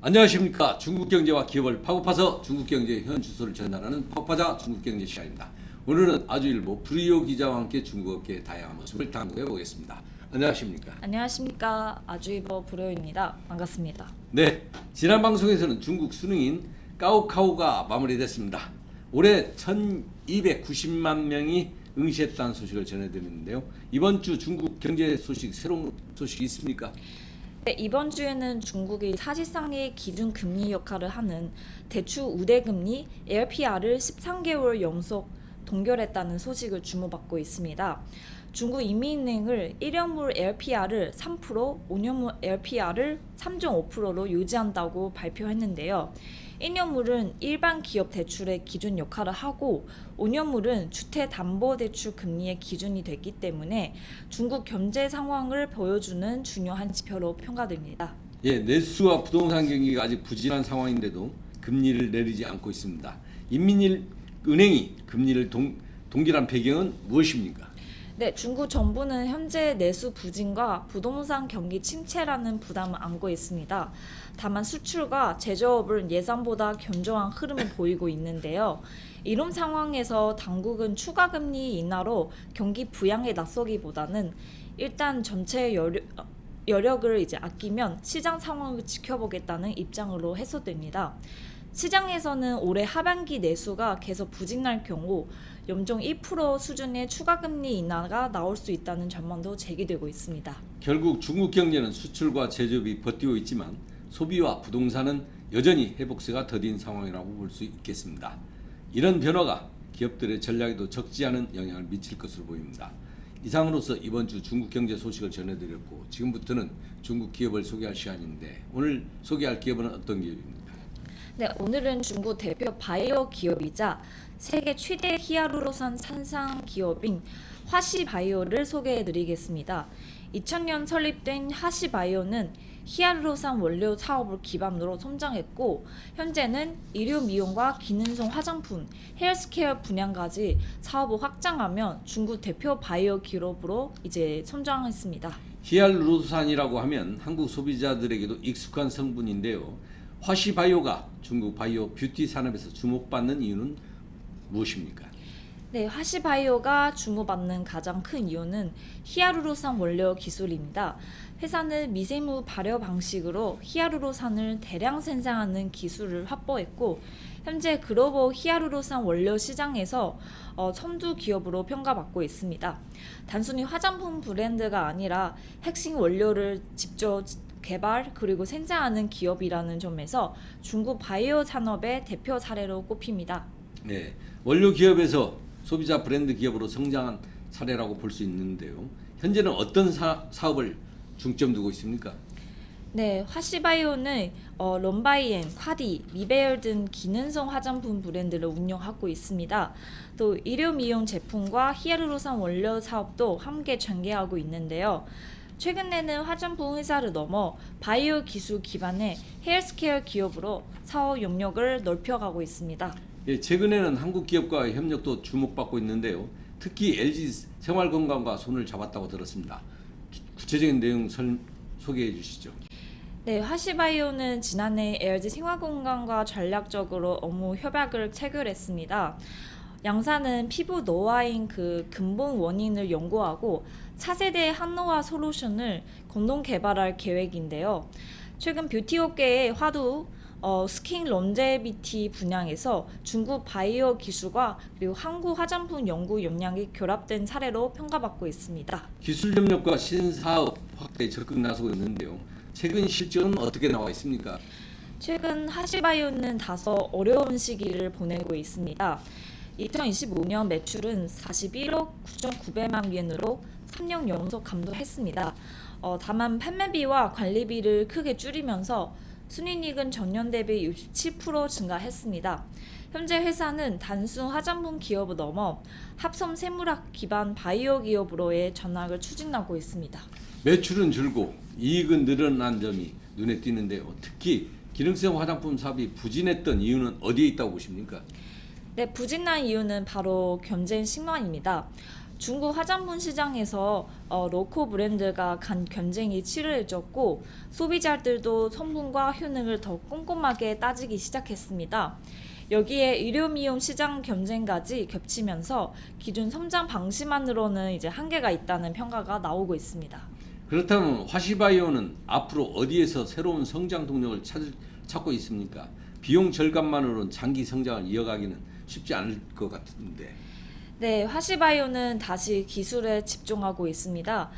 안녕하십니까. 중국 경제와 기업을 파고파서 중국 경제의 현 주소를 전달하는 파고파자 중국 경제 시간입니다. 오늘은 아주일보 불이호 기자와 함께 중국업계의 다양한 모습을 탐구해 보겠습니다. 안녕하십니까. 안녕하십니까. 아주이버 불효입니다. 반갑습니다. 네, 지난 방송에서는 중국 수능인 까오카오가 마무리됐습니다. 올해 1290만 명이 응시했다는 소식을 전해드렸는데요. 이번 주 중국 경제 소식, 새로운 소식이 있습니까? 네, 이번 주에는 중국이 사실상의 기준 금리 역할을 하는 대출 우대금리 LPR을 13개월 연속 동결했다는 소식을 주목받고 있습니다. 중국 인민은행을 1년물 LPR을 3%, 5년물 LPR을 3.5%로 유지한다고 발표했는데요. 1년물은 일반 기업 대출의 기준 역할을 하고 5년물은 주택담보대출 금리의 기준이 됐기 때문에 중국 경제 상황을 보여주는 중요한 지표로 평가됩니다. 예, 내수와 부동산 경기가 아직 부진한 상황인데도 금리를 내리지 않고 있습니다. 인민은행이 금리를 동결한 배경은 무엇입니까? 네, 중국 정부는 현재 내수 부진과 부동산 경기 침체라는 부담을 안고 있습니다. 다만 수출과 제조업은 예상보다 견조한 흐름을 보이고 있는데요. 이런 상황에서 당국은 추가 금리 인하로 경기 부양에 나서기보다는 일단 전체 여력을 아끼면 시장 상황을 지켜보겠다는 입장으로 해석됩니다. 시장에서는 올해 하반기 내수가 계속 부진할 경우 연중 1% 수준의 추가 금리 인하가 나올 수 있다는 전망도 제기되고 있습니다. 결국 중국 경제는 수출과 제조업이 버티고 있지만 소비와 부동산은 여전히 회복세가 더딘 상황이라고 볼 수 있겠습니다. 이런 변화가 기업들의 전략에도 적지 않은 영향을 미칠 것으로 보입니다. 이상으로서 이번 주 중국 경제 소식을 전해드렸고 지금부터는 중국 기업을 소개할 시간인데 오늘 소개할 기업은 어떤 기업입니까? 네, 오늘은 중국 대표 바이오 기업이자 세계 최대 히알루론산 생산 기업인 화시바이오를 소개해드리겠습니다. 2000년 설립된 화시바이오는 히알루론산 원료 사업을 기반으로 성장했고 현재는 의료 미용과 기능성 화장품, 헬스케어 분야까지 사업을 확장하며 중국 대표 바이오 기업으로 성장했습니다. 히알루론산이라고 하면 한국 소비자들에게도 익숙한 성분인데요. 화시바이오가 중국 바이오 뷰티 산업에서 주목받는 이유는 무엇입니까? 네, 화시바이오가 주목받는 가장 큰 이유는 히알루론산 원료 기술입니다. 회사는 미세무 발효 방식으로 히알루론산을 대량 생산하는 기술을 확보했고 현재 글로벌 히알루론산 원료 시장에서 선두 기업으로 평가받고 있습니다. 단순히 화장품 브랜드가 아니라 핵심 원료를 직접 개발 그리고 생산하는 기업이라는 점에서 중국 바이오 산업의 대표 사례로 꼽힙니다. 네, 원료 기업에서 소비자 브랜드 기업으로 성장한 사례라고 볼 수 있는데요. 현재는 어떤 사업을 중점 두고 있습니까? 네, 화시바이오는 롬바이엔, 콰디, 미베일 등 기능성 화장품 브랜드를 운영하고 있습니다. 또 의료 미용 제품과 히알루론산 원료 사업도 함께 전개하고 있는데요. 최근에는 화장품 회사를 넘어 바이오 기술 기반의 헬스케어 기업으로 사업 영역을 넓혀가고 있습니다. 예, 최근에는 한국 기업과의 협력도 주목받고 있는데요. 특히 LG 생활건강과 손을 잡았다고 들었습니다. 구체적인 내용 소개해 주시죠. 네, 화시바이오는 지난해 LG 생활건강과 전략적으로 업무 협약을 체결했습니다. 양사는 피부 노화인 그 근본 원인을 연구하고 차세대 한노화 솔루션을 공동 개발할 계획인데요. 최근 뷰티 업계의 화두 스킨 론제비티 분야에서 중국 바이오 기술과 그리고 한국 화장품 연구 역량이 결합된 사례로 평가받고 있습니다. 기술 협력과 신사업 확대에 적극 나서고 있는데요. 최근 실적은 어떻게 나와 있습니까? 최근 하시바이오는 다소 어려운 시기를 보내고 있습니다. 2025년 매출은 41억 9,900만 위엔으로 3년 연속 감소했습니다. 다만 판매비와 관리비를 크게 줄이면서 순이익은 전년 대비 67% 증가했습니다. 현재 회사는 단순 화장품 기업을 넘어 합성 생물학 기반 바이오 기업으로의 전락을 추진하고 있습니다. 매출은 줄고 이익은 늘어난 점이 눈에 띄는데요. 특히 기능성 화장품 사업이 부진했던 이유는 어디에 있다고 보십니까? 네, 부진한 이유는 바로 경쟁 심화입니다. 중국 화장품 시장에서 로코 브랜드가 간 경쟁이 치열해졌고 소비자들도 성분과 효능을 더 꼼꼼하게 따지기 시작했습니다. 여기에 의료미용 시장 경쟁까지 겹치면서 기존 성장 방식만으로는 이제 한계가 있다는 평가가 나오고 있습니다. 그렇다면 화시바이오는 앞으로 어디에서 새로운 성장 동력을 찾고 있습니까? 비용 절감만으로는 장기 성장을 이어가기는 쉽지 않을 것 같은데. 네, 화시바이오는 다시 기술에 집중하고 있습니다.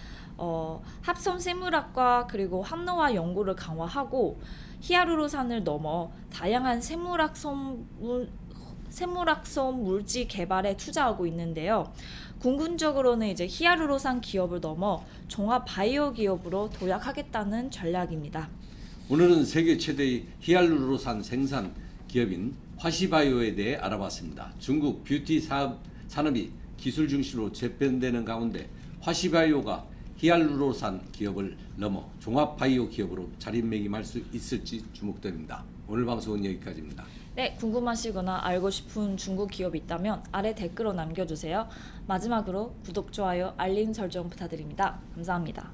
합성 생물학과 그리고 항노화 연구를 강화하고 히알루론산을 넘어 다양한 생물학성 물질 개발에 투자하고 있는데요. 궁극적으로는 이제 히알루론산 기업을 넘어 종합 바이오 기업으로 도약하겠다는 전략입니다. 오늘은 세계 최대의 히알루론산 생산 기업인 화시바이오에 대해 알아봤습니다. 중국 뷰티 산업이 기술 중심으로 재편되는 가운데 화시바이오가 히알루론산 기업을 넘어 종합 바이오 기업으로 자리매김할 수 있을지 주목됩니다. 오늘 방송은 여기까지입니다. 네, 궁금하시거나 알고 싶은 중국 기업이 있다면 아래 댓글로 남겨주세요. 마지막으로 구독, 좋아요, 알림 설정 부탁드립니다. 감사합니다.